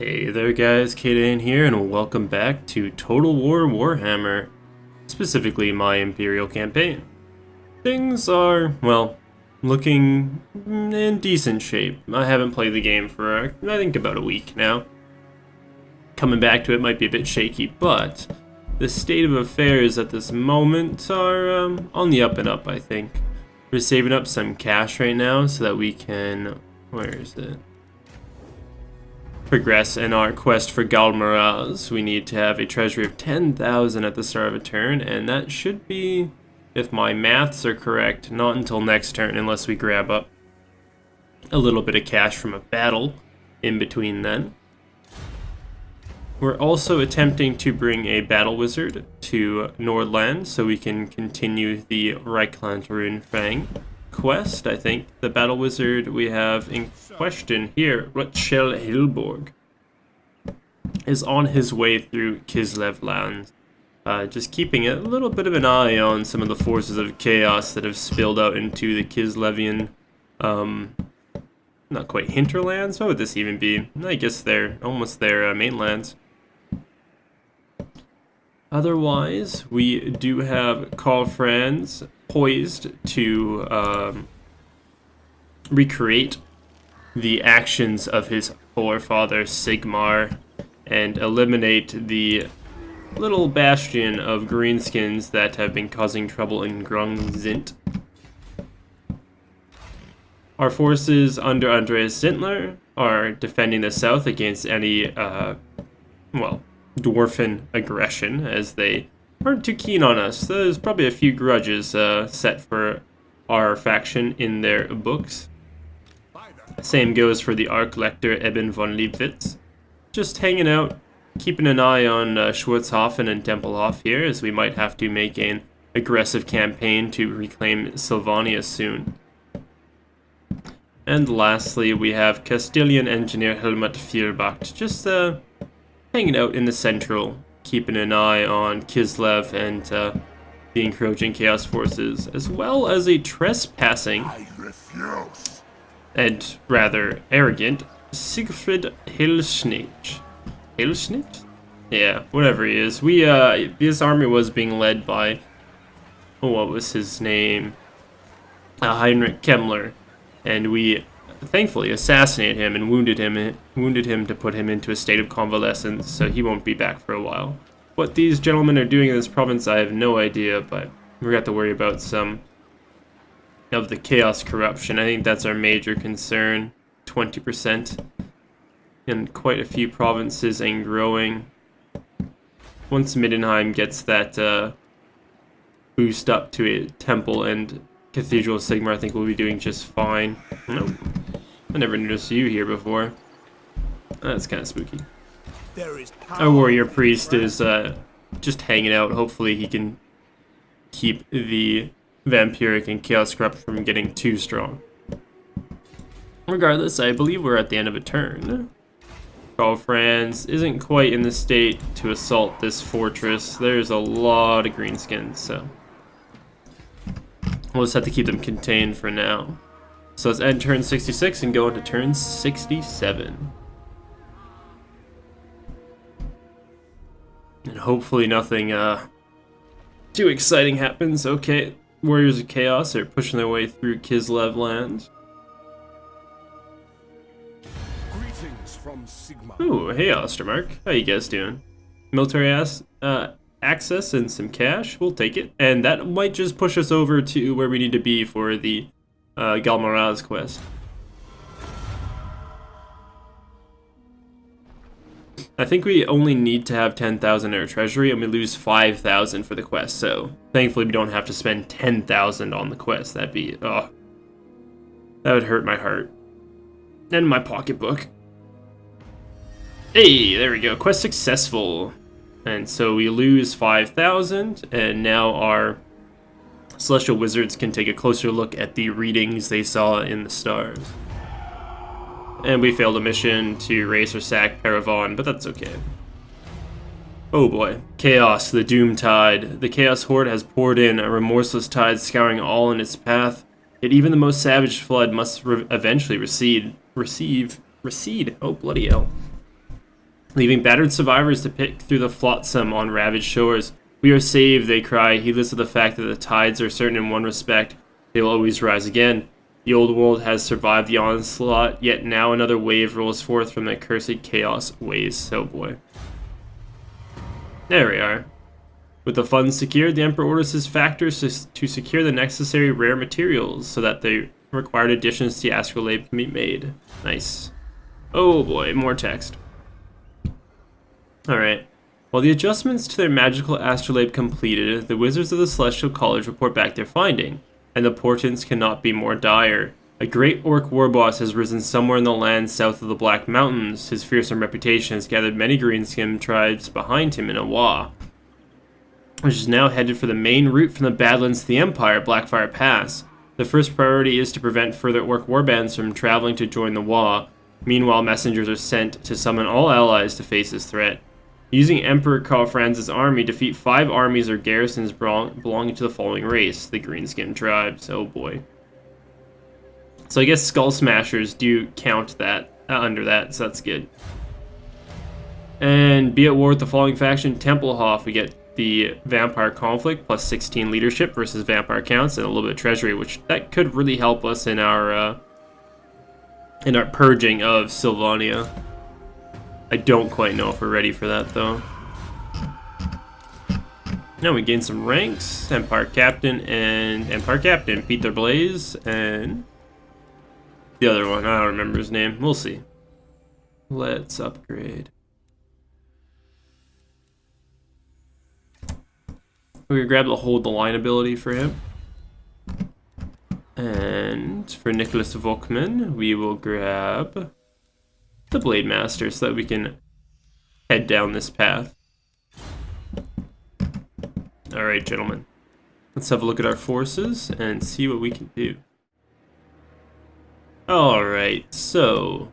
Hey there guys, Kaden here, and welcome back to Total War Warhammer, specifically my Imperial campaign. Things are, well, looking in decent shape. I haven't played the game for, I think, about a week now. Coming back to it might be a bit shaky, but the state of affairs at this moment are on the up and up, I think. We're saving up some cash right now so that we can, where is it? Progress in our quest for Galmaraz. We need to have a treasury of 10,000 at the start of a turn, and that should be, if my maths are correct, not until next turn unless we grab up a little bit of cash from a battle in between then. We're also attempting to bring a battle wizard to Nordland so we can continue the Reichland Runefang quest. I think the battle wizard we have in question here, Rachel Hilborg, is on his way through Kislev lands. Just keeping a little bit of an eye on some of the forces of chaos that have spilled out into the Kislevian, not quite hinterlands. What would this even be? I guess they're almost their mainlands. Otherwise, we do have Karl Franz poised to recreate the actions of his forefather Sigmar and eliminate the little bastion of greenskins that have been causing trouble in Grungzint. Our forces under Andreas Zintler are defending the south against any, dwarfen aggression, as they aren't too keen on us. There's probably a few grudges set for our faction in their books. Same goes for the Archlector Eben von Liebwitz. Just hanging out, keeping an eye on Schwarzhofen and Tempelhof here, as we might have to make an aggressive campaign to reclaim Sylvania soon. And lastly, we have Castilian engineer Helmut Fierbach, just hanging out in the central, keeping an eye on Kislev and the encroaching chaos forces, as well as a trespassing and rather arrogant Siegfried Hilschnich. Hilschnich? Yeah, whatever he is. This army was being led by, what was his name? Heinrich Kemmler, and we thankfully assassinated him and wounded him to put him into a state of convalescence, so he won't be back for a while. What these gentlemen are doing in this province, I have no idea, but we have to worry about some of the chaos corruption. I think that's our major concern. 20% in quite a few provinces and growing. Once Middenheim gets that boost up to a temple and Cathedral of Sigmar, I think we'll be doing just fine. Nope. I never noticed you here before. That's kind of spooky. Our warrior priest is just hanging out. Hopefully he can keep the vampiric and chaos corrupt from getting too strong. Regardless, I believe we're at the end of a turn. Karl Franz isn't quite in the state to assault this fortress. There's a lot of greenskins, so we'll just have to keep them contained for now. So let's end turn 66 and go into turn 67. And hopefully nothing too exciting happens. Okay, Warriors of Chaos are pushing their way through Kislev land. Greetings from Sigmar. Ooh, hey Ostermark. How you guys doing? Military access and some cash, we'll take it. And that might just push us over to where we need to be for the Galmaraz quest. I think we only need to have 10,000 in our treasury, and we lose 5,000 for the quest, so thankfully we don't have to spend 10,000 on the quest. That'd be, that would hurt my heart. And my pocketbook. Hey, there we go, quest successful. And so we lose 5,000, and now our Celestial Wizards can take a closer look at the readings they saw in the stars. And we failed a mission to race or sack Paravon, but that's okay. Oh boy. Chaos, the doom tide. The Chaos Horde has poured in, a remorseless tide scouring all in its path. Yet even the most savage flood must eventually recede. Oh, bloody hell. leaving battered survivors to pick through the flotsam on ravaged shores. We are saved, they cry, heedless of the fact that the tides are certain in one respect. They will always rise again. The old world has survived the onslaught, yet now another wave rolls forth from the accursed chaos waves. Oh boy. There we are. With the funds secured, the Emperor orders his factors to secure the necessary rare materials so that the required additions to the astrolabe can be made. Nice. Oh boy, more text. Alright. While the adjustments to their magical astrolabe completed, the wizards of the Celestial College report back their finding, and the portents cannot be more dire. A great orc warboss has risen somewhere in the land south of the Black Mountains. His fearsome reputation has gathered many greenskin tribes behind him in Awa, which is now headed for the main route from the Badlands to the Empire, Blackfire Pass. The first priority is to prevent further orc warbands from traveling to join the Wa. Meanwhile, messengers are sent to summon all allies to face this threat. Using Emperor Karl Franz's army, defeat 5 armies or garrisons belonging to the following race, the Greenskin tribes. Oh boy. So I guess Skull Smashers do count that under that, so that's good. And be at war with the following faction, Templehof. We get the Vampire Conflict, plus 16 leadership versus Vampire Counts, and a little bit of treasury, which that could really help us in our purging of Sylvania. I don't quite know if we're ready for that, though. Now we gain some ranks. Empire Captain, Peter Blaze, and the other one. I don't remember his name. We'll see. Let's upgrade. We're going to grab the Hold the Line ability for him. And for Nicholas Vokman, we will grab the Blade Master so that we can head down this path. Alright, gentlemen. Let's have a look at our forces and see what we can do. Alright, so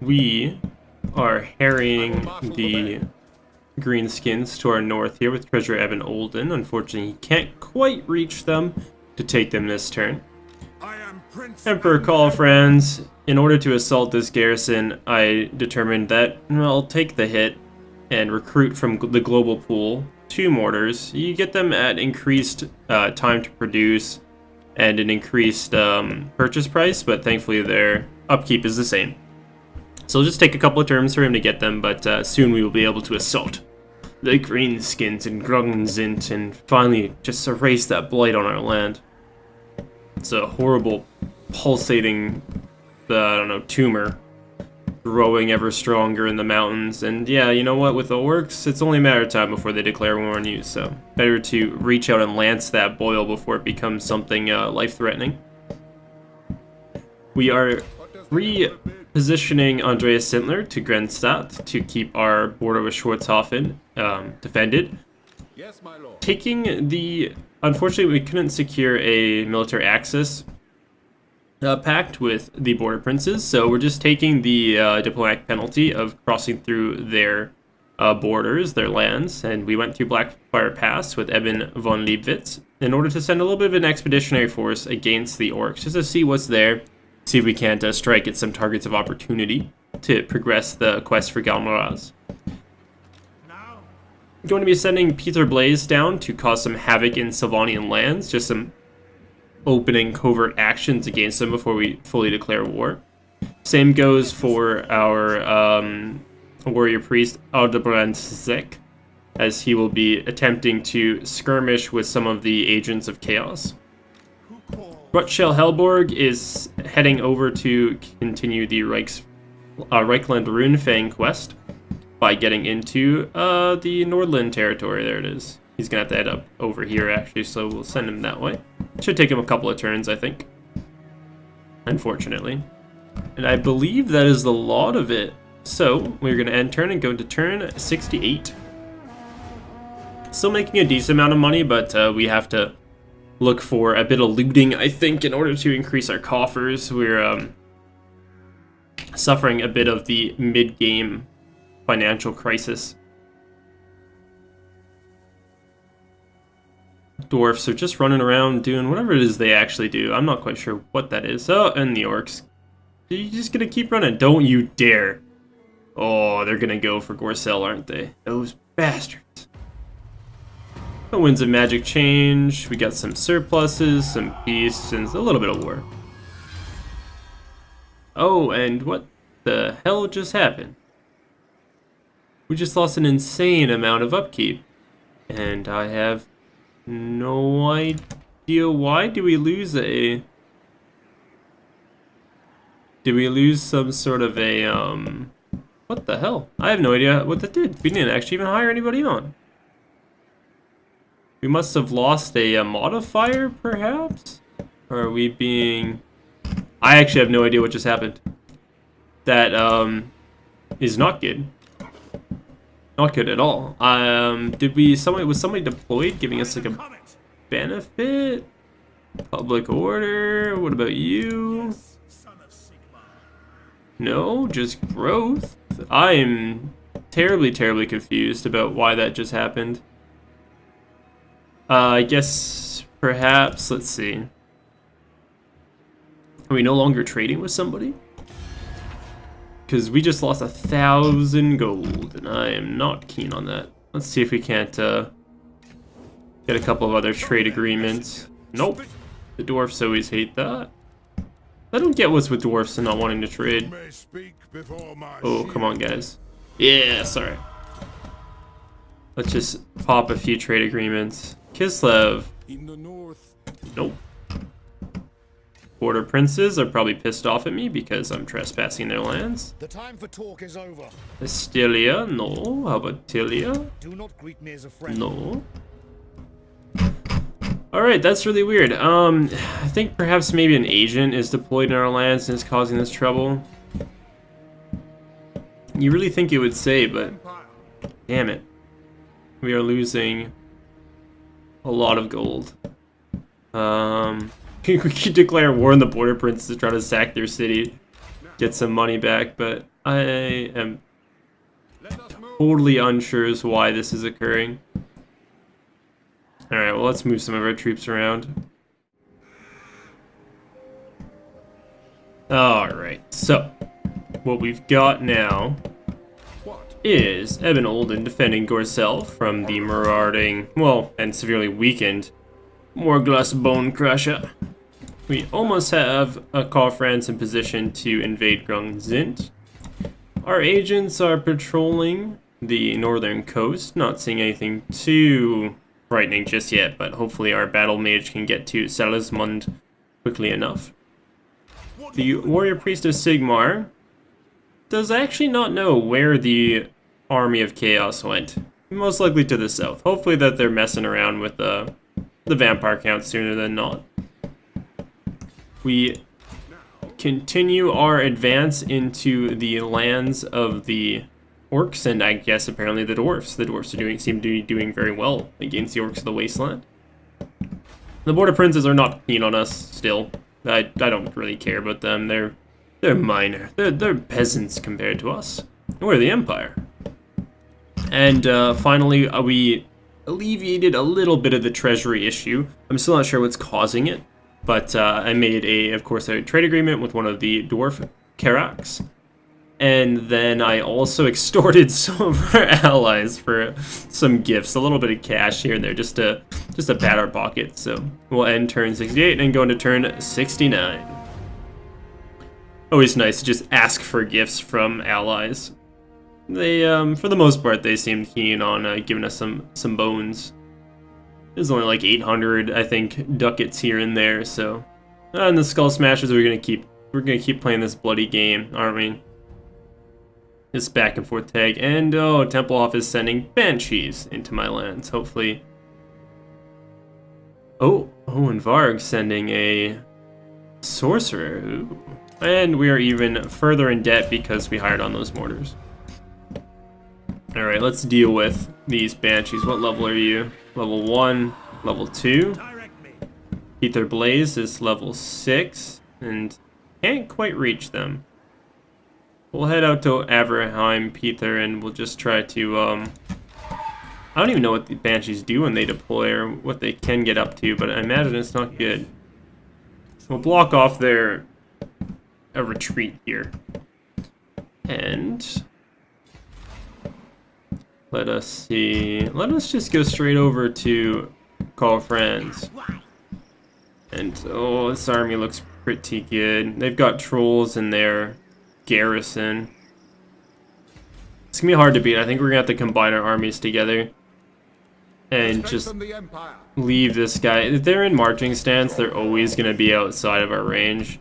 we are harrying the Greenskins to our north here with Treasurer Evan Olden. Unfortunately, he can't quite reach them to take them this turn. Emperor Karl Franz, in order to assault this garrison, I determined that I'll take the hit and recruit from the global pool 2 mortars. You get them at increased time to produce and an increased purchase price, but thankfully their upkeep is the same. So it'll just take a couple of turns for him to get them, but soon we will be able to assault the Greenskins and Grungzint and finally just erase that blight on our land. It's a horrible, pulsating, tumor growing ever stronger in the mountains. And yeah, you know what? With the orcs, it's only a matter of time before they declare war on you. So better to reach out and lance that boil before it becomes something life-threatening. We are repositioning Andreas Sintler to Grenstadt to keep our border with Schwarzhofen defended. Yes, my lord. Taking the... Unfortunately, we couldn't secure a military access pact with the border princes, so we're just taking the diplomatic penalty of crossing through their borders, their lands, and we went through Blackfire Pass with Eben von Liebwitz in order to send a little bit of an expeditionary force against the orcs, just to see what's there, see if we can't strike at some targets of opportunity to progress the quest for Galmaraz. I'm going to be sending Peter Blaze down to cause some havoc in Sylvanian lands, just some opening covert actions against them before we fully declare war. Same goes for our warrior priest Aldebrand Zek, as he will be attempting to skirmish with some of the agents of chaos. Rutschel Helborg is heading over to continue the Reichland Runefang quest by getting into the Nordland territory. There it is. He's going to have to head up over here, actually, so we'll send him that way. Should take him a couple of turns, I think. Unfortunately. And I believe that is the lot of it. So, we're going to end turn and go to turn 68. Still making a decent amount of money, but we have to look for a bit of looting, I think, in order to increase our coffers. We're suffering a bit of the mid-game financial crisis. Dwarfs are just running around doing whatever it is they actually do. I'm not quite sure what that is. Oh, and the orcs. You're just gonna keep running. Don't you dare. Oh, they're gonna go for Gorcel, aren't they? Those bastards. The winds of magic change. We got some surpluses, some peace, and a little bit of war. Oh, and what the hell just happened? We just lost an insane amount of upkeep. And I have no idea why. Did we lose a... Did we lose some sort of a, what the hell? I have no idea what that did. We didn't actually even hire anybody on. We must have lost a modifier, perhaps? Or are we being... I actually have no idea what just happened. That, is not good. Not good at all. Was somebody deployed giving us like a benefit? Public order? What about you? No, just growth. I'm terribly, terribly confused about why that just happened. I guess perhaps, let's see. Are we no longer trading with somebody? Because we just lost 1,000 gold, and I am not keen on that. Let's see if we can't get a couple of other trade agreements. Nope. The dwarfs always hate that. I don't get what's with dwarfs and not wanting to trade. Oh, come on, guys. Yeah, sorry. Let's just pop a few trade agreements. Kislev. Nope. Border princes are probably pissed off at me because I'm trespassing their lands. The time for talk is over. Estilia, no. How about Tilia? Do not greet me as a friend. No. Alright, that's really weird. I think perhaps maybe an agent is deployed in our lands and is causing this trouble. You really think it would say, but damn it. We are losing a lot of gold. We could declare war on the border princes to try to sack their city, get some money back, but I am totally unsure as why this is occurring. Alright, well, let's move some of our troops around. Alright, so what we've got now is Ebon Olden defending Gorcel from the marauding, well, and severely weakened Morglas Bone Crusher. We almost have a Karl Franz in position to invade Grungzint. Our agents are patrolling the northern coast, not seeing anything too frightening just yet, but hopefully our battle mage can get to Selismund quickly enough. The warrior priest of Sigmar does actually not know where the army of chaos went. Most likely to the south. Hopefully that they're messing around with the vampire count sooner than not. We continue our advance into the lands of the orcs, and I guess apparently the dwarfs. The dwarfs seem to be doing very well against the orcs of the wasteland. The border princes are not keen on us still. I don't really care about them. They're minor. They're peasants compared to us. We're the empire. And finally, we alleviated a little bit of the treasury issue. I'm still not sure what's causing it, but I made of course, a trade agreement with one of the dwarf Karaks. And then I also extorted some of our allies for some gifts, a little bit of cash here and there, just to pad our pockets. So we'll end turn 68 and go into turn 69. Always nice to just ask for gifts from allies. They, for the most part, they seemed keen on giving us some bones. There's only like 800, I think, ducats here and there. So, and the Skull Smashers, we're gonna keep playing this bloody game, aren't we? This back and forth tag, and oh, Templehof is sending banshees into my lands. Hopefully. Oh, and Varg sending a sorcerer. Ooh. And we are even further in debt because we hired on those mortars. Alright, let's deal with these banshees. What level are you? Level 1, level 2. Ether Blaze is level 6, and can't quite reach them. We'll head out to Averheim, Peter, and we'll just try to, I don't even know what the banshees do when they deploy or what they can get up to, but I imagine it's not good. We'll block off a retreat here. And Let us see. Let us just go straight over to Karl Franz. And, oh, this army looks pretty good. They've got trolls in their garrison. It's gonna be hard to beat. I think we're gonna have to combine our armies together. And just leave this guy. If they're in marching stance, they're always gonna be outside of our range.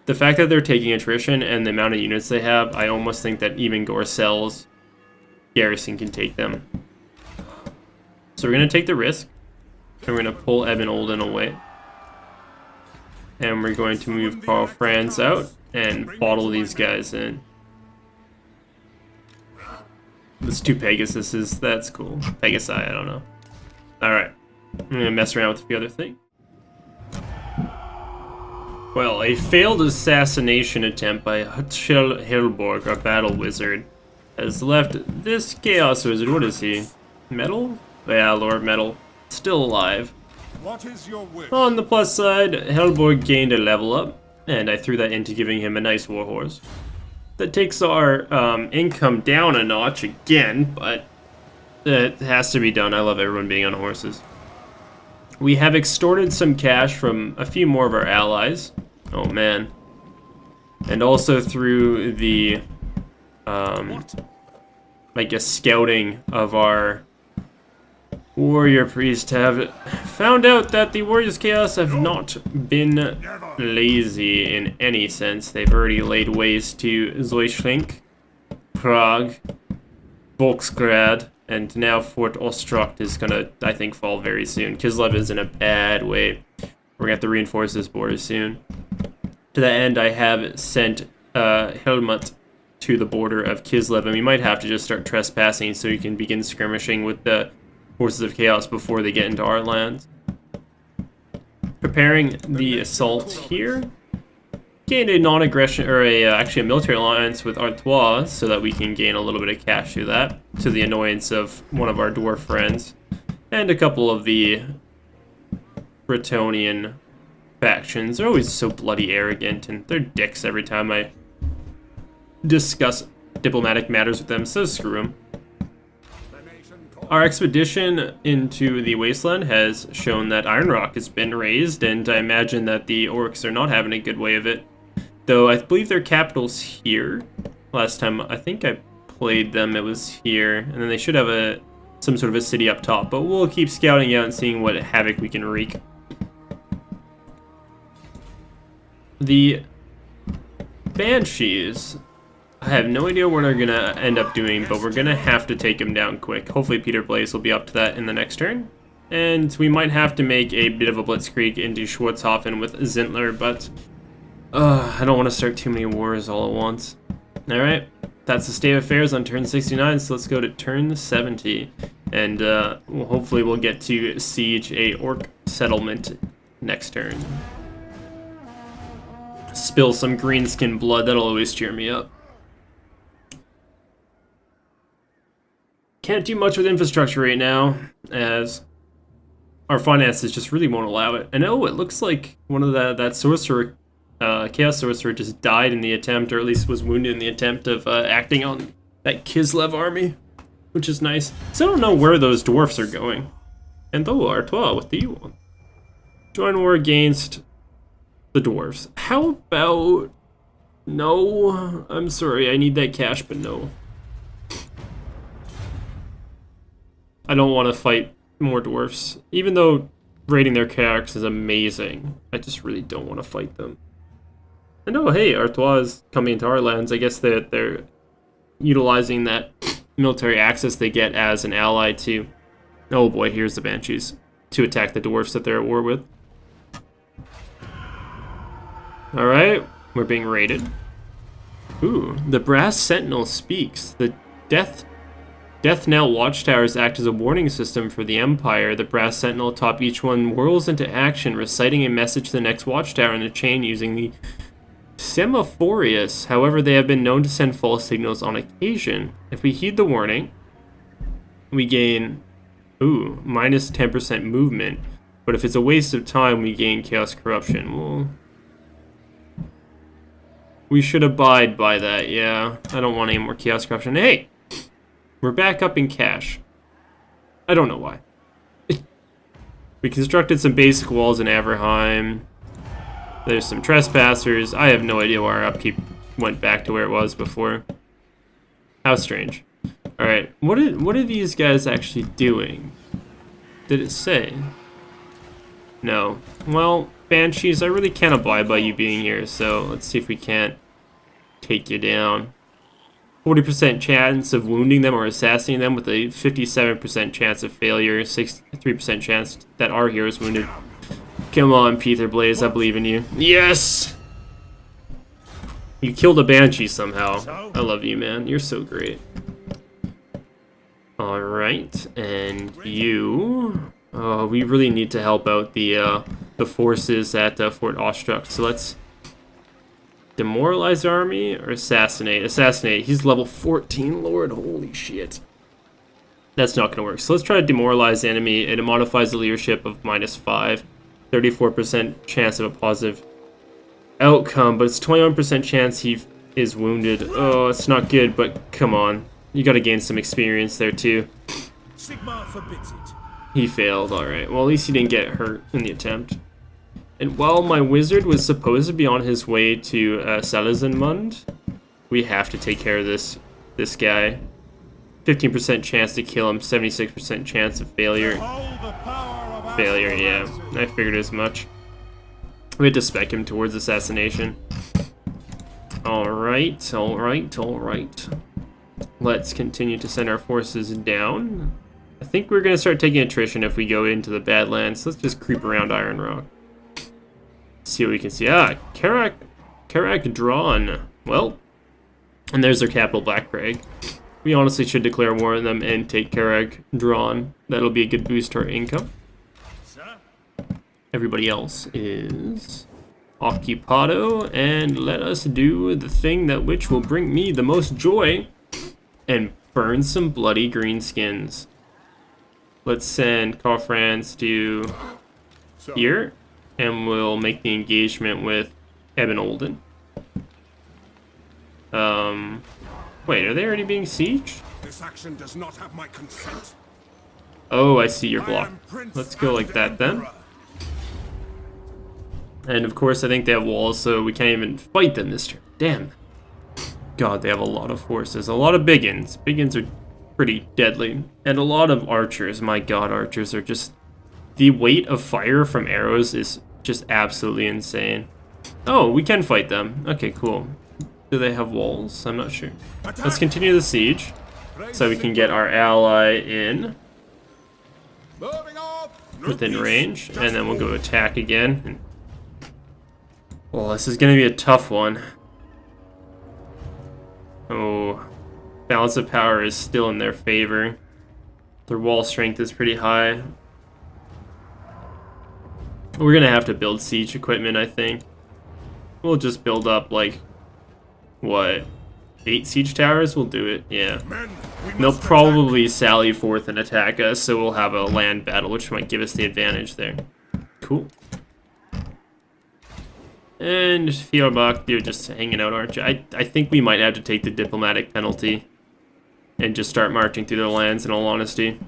The fact that they're taking attrition and the amount of units they have, I almost think that even Gorcel's garrison can take them. So we're going to take the risk. And we're going to pull Eben Olden away. And we're going to move Karl Franz out and bottle these guys in. There's 2 Pegasuses, that's cool. Pegasi, I don't know. Alright. I'm going to mess around with a few other things. Well, a failed assassination attempt by Hutschel Hilborg, our battle wizard, has left this Chaos Wizard. What is he? Metal? Yeah, Lord Metal. Still alive. What is your wish? On the plus side, Helborg gained a level up, and I threw that into giving him a nice warhorse. That takes our income down a notch again, but it has to be done. I love everyone being on horses. We have extorted some cash from a few more of our allies. Oh man. And also through the, I guess, scouting of our warrior priest, have found out that the Warriors Chaos have not been lazy in any sense. They've already laid waste to Zeuslink, Prague, Volksgrad, and now Fort Ostrog is gonna, I think, fall very soon. Kislev is in a bad way. We're gonna have to reinforce this border soon. To that end, I have sent Helmut to the border of Kislev, and we might have to just start trespassing so you can begin skirmishing with the forces of chaos before they get into our lands. Preparing the assault here. Gained a non-aggression, or actually a military alliance with Artois, so that we can gain a little bit of cash through that, to the annoyance of one of our dwarf friends, and a couple of the Bretonnian factions. They're always so bloody arrogant, and they're dicks every time I discuss diplomatic matters with them, so screw them. Our expedition into the wasteland has shown that Iron Rock has been raised, and I imagine that the orcs are not having a good way of it. Though I believe their capital's here. Last time I think I played them, it was here, and then they should have some sort of a city up top. But we'll keep scouting out and seeing what havoc we can wreak. The Banshees, I have no idea what they're gonna end up doing, but we're gonna have to take them down quick. Hopefully Peter Blaze will be up to that in the next turn. And we might have to make a bit of a blitzkrieg into Schwarzhofen with Zintler, but I don't want to start too many wars all at once. Alright, that's the state of affairs on turn 69, so let's go to turn 70. And hopefully we'll get to siege a orc settlement next turn. Spill some greenskin blood, that'll always cheer me up. Can't do much with infrastructure right now, as our finances just really won't allow it. And oh, it looks like one of that sorcerer, Chaos Sorcerer, just died in the attempt, or at least was wounded in the attempt of acting on that Kislev army, which is nice. So I don't know where those dwarfs are going. And oh, Artois, what do you want? Join war against the dwarves. How about... No, I'm sorry, I need that cash, but no. I don't want to fight more dwarfs. Even though raiding their characters is amazing, I just really don't want to fight them. And oh, hey, Artois is coming into our lands. I guess they're utilizing that military access they get as an ally to... Oh boy, here's the Banshees. To attack the dwarfs that they're at war with. Alright, we're being raided. Ooh, the Brass Sentinel speaks. The Death Knell watchtowers act as a warning system for the Empire. The Brass Sentinel atop each one whirls into action, reciting a message to the next watchtower in the chain using the Semaphorius. However, they have been known to send false signals on occasion. If we heed the warning, we gain, minus 10% movement. But if it's a waste of time, we gain Chaos Corruption. Well, we should abide by that, yeah. I don't want any more Chaos Corruption. Hey! We're back up in cash. I don't know why. We constructed some basic walls in Averheim. There's some trespassers. I have no idea why our upkeep went back to where it was before. How strange. Alright, what are these guys actually doing? Did it say? No. Well, Banshees, I really can't abide by you being here, so let's see if we can't take you down. 40% chance of wounding them or assassinating them with a 57% chance of failure, 63% chance that our hero is wounded. Come on, Peter Blaze, I believe in you. Yes! You killed a Banshee somehow. I love you, man. You're so great. Alright, and you... we really need to help out the forces at Fort Ostruck, so let's... demoralize army or assassinate? Assassinate. He's level 14, Lord. Holy shit. That's not going to work. So let's try to demoralize the enemy. It modifies the leadership of -5. 34% chance of a positive outcome, but it's 21% chance he is wounded. Oh, it's not good, but come on. You got to gain some experience there too. Sigmar forbids it. He failed. Alright. Well, at least he didn't get hurt in the attempt. And while my wizard was supposed to be on his way to Salizenmund, we have to take care of this guy. 15% chance to kill him, 76% chance of failure. Failure, yeah. I figured as much. We had to spec him towards assassination. Alright, alright, alright. Let's continue to send our forces down. I think we're going to start taking attrition if we go into the Badlands. Let's just creep around Iron Rock. See what we can see. Ah, Karak drawn. Well, and there's their capital, Black Crag. We honestly should declare war on them and take Karak drawn. That'll be a good boost to our income. Everybody else is occupado, and let us do the thing that which will bring me the most joy and burn some bloody greenskins. Let's send Karl Franz to here. And we'll make the engagement with Eben Olden. Wait, are they already being sieged? This action does not have my consent. Oh, I see your block. Let's go like that then. And of course, I think they have walls, so we can't even fight them this turn. Damn. God, they have a lot of forces. A lot of biggins. Biggins are pretty deadly. And a lot of archers. My god, archers are just... The weight of fire from arrows is just absolutely insane. Oh, we can fight them. Okay, cool. Do they have walls? I'm not sure. Let's continue the siege so we can get our ally in within range, and then we'll go attack again. Well, this is going to be a tough one. Oh, balance of power is still in their favor. Their wall strength is pretty high. We're gonna have to build siege equipment, I think. We'll just build up, like, what, 8 siege towers? We'll do it, yeah. They'll probably sally forth and attack us, so we'll have a land battle, which might give us the advantage there. Cool. And Fierbach, you're just hanging out, aren't you? I think we might have to take the diplomatic penalty and just start marching through their lands, in all honesty.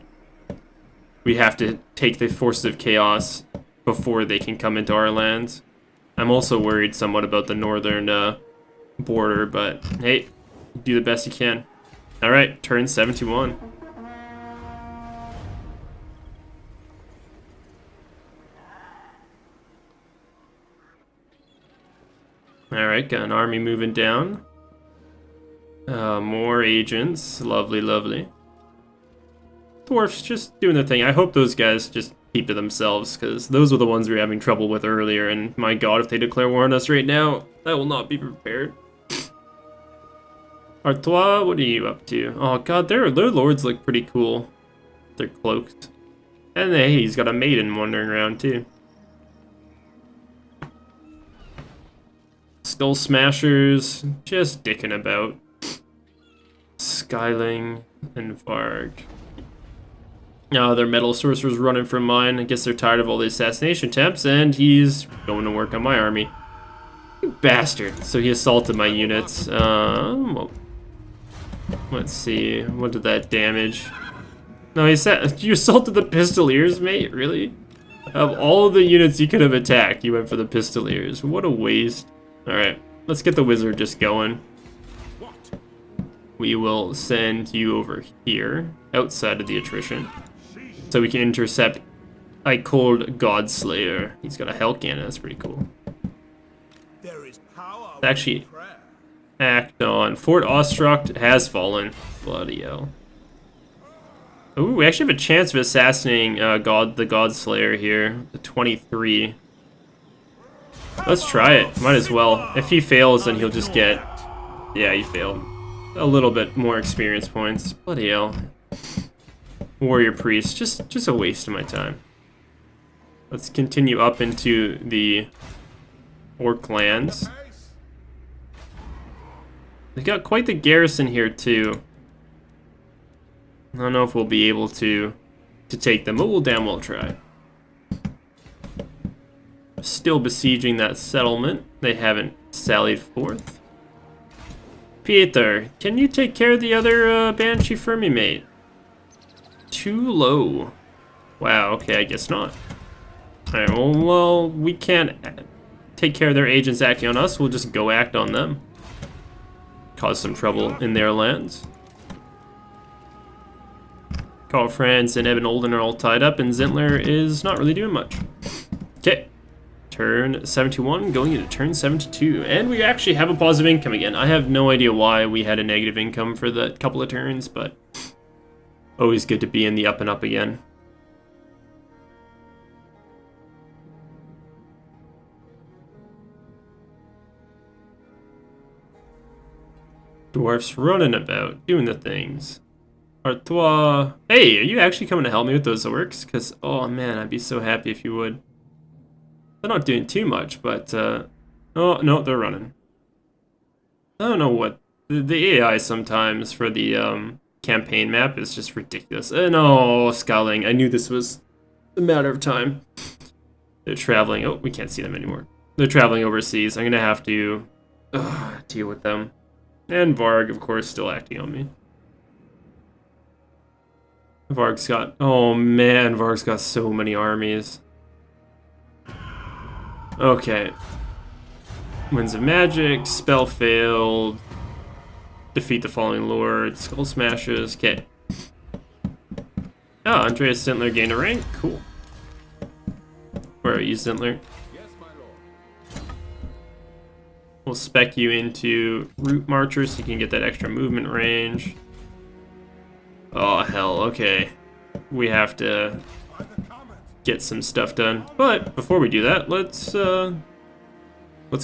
We have to take the forces of chaos before they can come into our lands. I'm also worried somewhat about the northern border, but hey, do the best you can. Alright, turn 71. Alright, got an army moving down. More agents. Lovely, lovely. Dwarfs just doing their thing. I hope those guys just keep to themselves, because those were the ones we were having trouble with earlier, and my god, if they declare war on us right now, I will not be prepared. Artois, what are you up to? Oh god, their lords look pretty cool. They're cloaked. And hey, he's got a maiden wandering around too. Skull Smashers, just dicking about. Skyling and Varg. Their metal sorcerer's running from mine. I guess they're tired of all the assassination attempts, and he's going to work on my army. You bastard. So he assaulted my units. Well, Let's see, what did that damage? No, he said, you assaulted the Pistoliers, mate? Really? Of all of the units you could have attacked, you went for the Pistoliers. What a waste. Alright, let's get the wizard just going. We will send you over here, outside of the attrition, so we can intercept I Cold Godslayer. He's got a Hell Cannon, that's pretty cool. There is power Actually, in prayer. act on. Fort Ostruct has fallen. Bloody hell. Ooh, we actually have a chance of assassinating the Godslayer here. The 23. Let's try it. Might as well. If he fails, then he'll just get... Yeah, he failed. A little bit more experience points. Bloody hell. Warrior Priest. Just a waste of my time. Let's continue up into the Orc lands. They got quite the garrison here, too. I don't know if we'll be able to take them, but we'll damn well try. Still besieging that settlement. They haven't sallied forth. Peter, can you take care of the other Banshee for me, mate? Too low. Wow, okay, I guess not. Alright, well, we can't take care of their agents acting on us. We'll just go act on them. Cause some trouble in their lands. Karl Franz and Eben Olden are all tied up, and Zintler is not really doing much. Okay. Turn 71, going into turn 72. And we actually have a positive income again. I have no idea why we had a negative income for the couple of turns, but always good to be in the up and up again. Dwarfs running about, doing the things. Artois. Hey, are you actually coming to help me with those orcs? Because, oh man, I'd be so happy if you would. They're not doing too much, but, oh, no, they're running. I don't know what, the AI sometimes for the, campaign map is just ridiculous. No, Sculling, I knew this was a matter of time. They're traveling, oh, we can't see them anymore. They're traveling overseas. I'm gonna have to, deal with them. And Varg, of course, still acting on me. Varg's got, oh man, Varg's got so many armies. Okay. Winds of Magic, spell failed. Defeat the Falling Lord, Skull Smashes, okay. Oh, Andreas Zintler gained a rank, cool. Where are you, Zintler? Yes, my lord. We'll spec you into Route Marcher so you can get that extra movement range. Oh, hell, okay. We have to get some stuff done. But before we do that, let's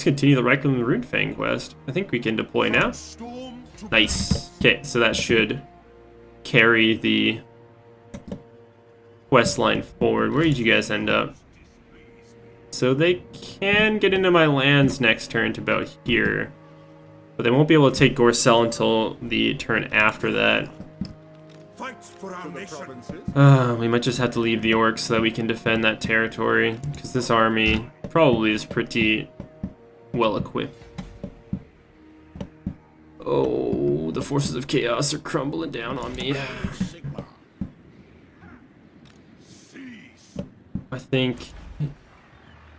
continue the Requiem of the Runefang quest. I think we can deploy now. Nice. Okay, so that should carry the quest line forward. Where did you guys end up? So they can get into my lands next turn to about here. But they won't be able to take Gorcel until the turn after that. For our nation. We might just have to leave the orcs so that we can defend that territory, because this army probably is pretty well equipped. Oh, the forces of chaos are crumbling down on me. Sigmar. I think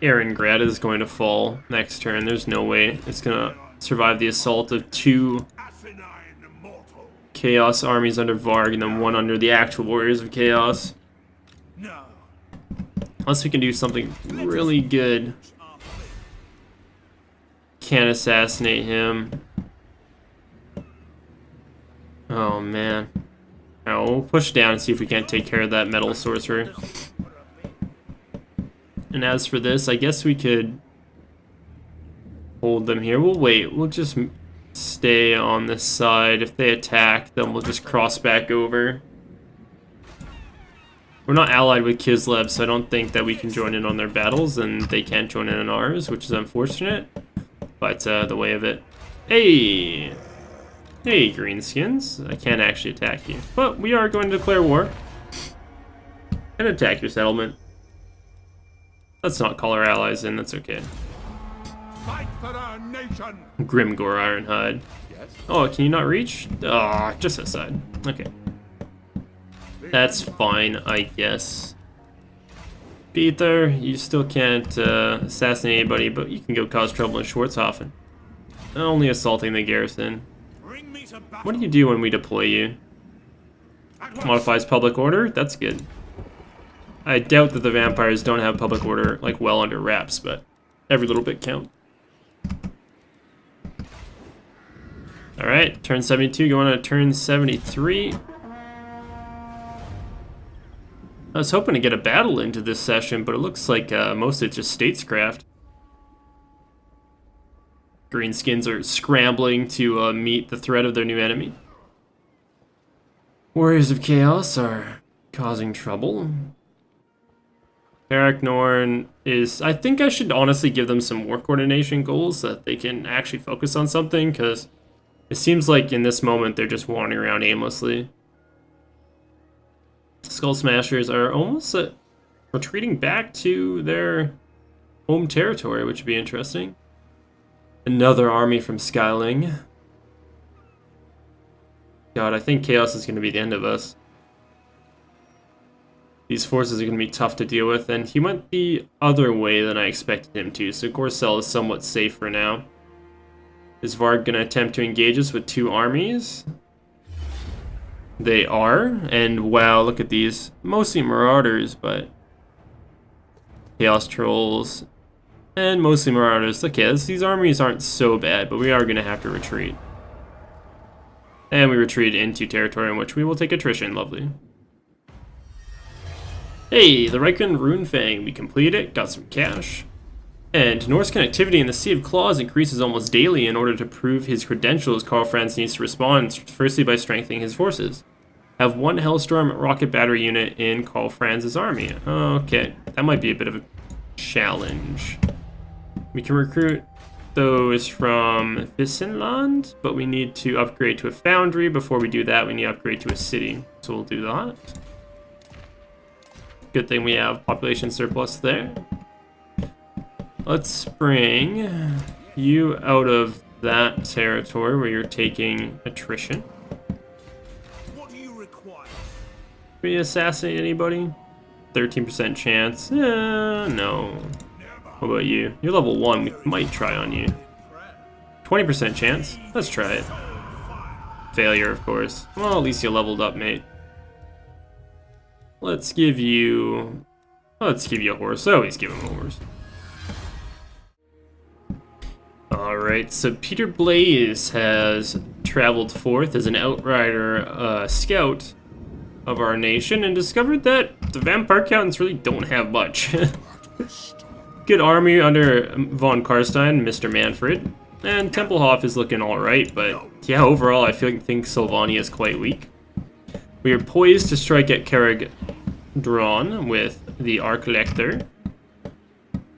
Eringrad is going to fall next turn. There's no way it's going to survive the assault of two Chaos armies under Varg and then one under the actual Warriors of Chaos. No. Unless we can do something really good. Can't assassinate him. Oh man. Alright, we'll push down and see if we can't take care of that metal sorcerer. And as for this, I guess we could hold them here. We'll wait. We'll just stay on this side. If they attack, then we'll just cross back over. We're not allied with Kislev, so I don't think that we can join in on their battles, and they can't join in on ours, which is unfortunate. But the way of it. Hey! Hey, Greenskins. I can't actually attack you. But we are going to declare war. And attack your settlement. Let's not call our allies in, that's okay. Fight for our nation. Grimgore Ironhide. Yes. Oh, can you not reach? Ah, just aside. Okay. That's fine, I guess. Peter, you still can't assassinate anybody, but you can go cause trouble in Schwarzhofen. Only assaulting the garrison. Bring me to battle. What do you do when we deploy you? At once. Modifies public order? That's good. I doubt that the vampires don't have public order, like, well under wraps, but every little bit counts. Alright, turn 72, going on to turn 73. I was hoping to get a battle into this session, but it looks like most of it's just statescraft. Greenskins are scrambling to meet the threat of their new enemy. Warriors of Chaos are causing trouble. Norn is... I think I should honestly give them some war coordination goals so that they can actually focus on something, because it seems like in this moment they're just wandering around aimlessly. Skull Smashers are almost retreating back to their home territory, which would be interesting. Another army from Skyling. God, I think Chaos is going to be the end of us. These forces are going to be tough to deal with, and he went the other way than I expected him to, so Gorcel is somewhat safe for now. Is Varg going to attempt to engage us with 2 armies? They are, and wow, look at these. Mostly Marauders, but Chaos Trolls, and mostly Marauders. Okay, these armies aren't so bad, but we are going to have to retreat. And we retreat into territory in which we will take attrition, lovely. Hey, the Reichen Runefang, we completed it, got some cash. And Norse connectivity in the Sea of Claws increases almost daily. In order to prove his credentials, Karl Franz needs to respond, firstly by strengthening his forces. Have 1 Hellstorm rocket battery unit in Karl Franz's army. Okay, that might be a bit of a challenge. We can recruit those from Visenland, but we need to upgrade to a foundry. Before we do that, we need to upgrade to a city. So we'll do that. Good thing we have population surplus there. Let's bring you out of that territory where you're taking attrition. What do you require? We assassinate anybody? 13% chance. No. Never. What about you? You're level 1. We might try on you. 20% chance. Let's try it. Failure, of course. Well, at least you leveled up, mate. Let's give you a horse. I always give him a horse. Alright, so Peter Blaze has traveled forth as an outrider scout of our nation and discovered that the vampire counts really don't have much. Good army under von Karstein, Mr. Manfred, and Tempelhof is looking alright, but yeah, overall I think Sylvania is quite weak. We are poised to strike at Carreg Drawn with the Archlector,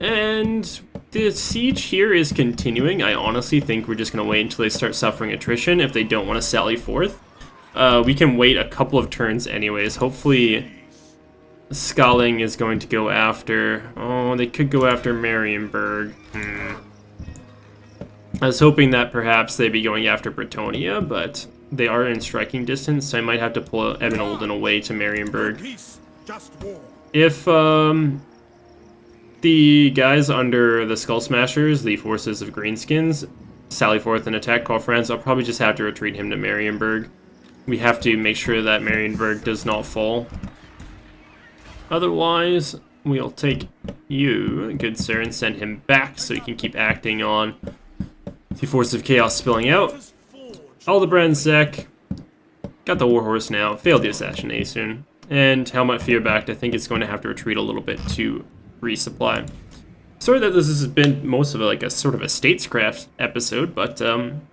and the siege here is continuing. I honestly think we're just going to wait until they start suffering attrition if they don't want to sally forth. We can wait a couple of turns anyways. Hopefully Skalling is going to go after... Oh, they could go after Marienburg. I was hoping that perhaps they'd be going after Bretonnia, but they are in striking distance, so I might have to pull Evan Olden away to Marienburg. Peace, just war. If the guys under the Skull Smashers, the forces of Greenskins, sally forth and attack Karl Franz, I'll probably just have to retreat him to Marienburg. We have to make sure that Marienburg does not fall. Otherwise, we'll take you, good sir, and send him back so he can keep acting on the forces of chaos spilling out. Aldebrand Zek got the Warhorse now, failed the assassination, and Helmut Fearbacked, I think it's going to have to retreat a little bit to resupply. Sorry that this has been most of a sort of a statescraft episode, but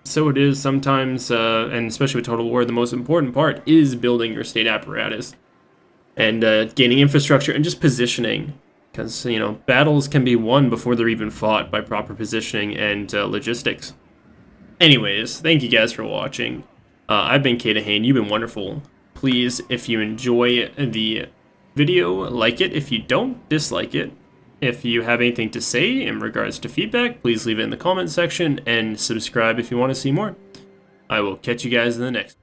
so it is sometimes, and especially with Total War, the most important part is building your state apparatus and gaining infrastructure and just positioning, because, you know, battles can be won before they're even fought by proper positioning and logistics. Anyways, thank you guys for watching. I've been Kata Hain, you've been wonderful. Please, if you enjoy the video, like it. If you don't, dislike it. If you have anything to say in regards to feedback, please leave it in the comment section and subscribe if you want to see more. I will catch you guys in the next.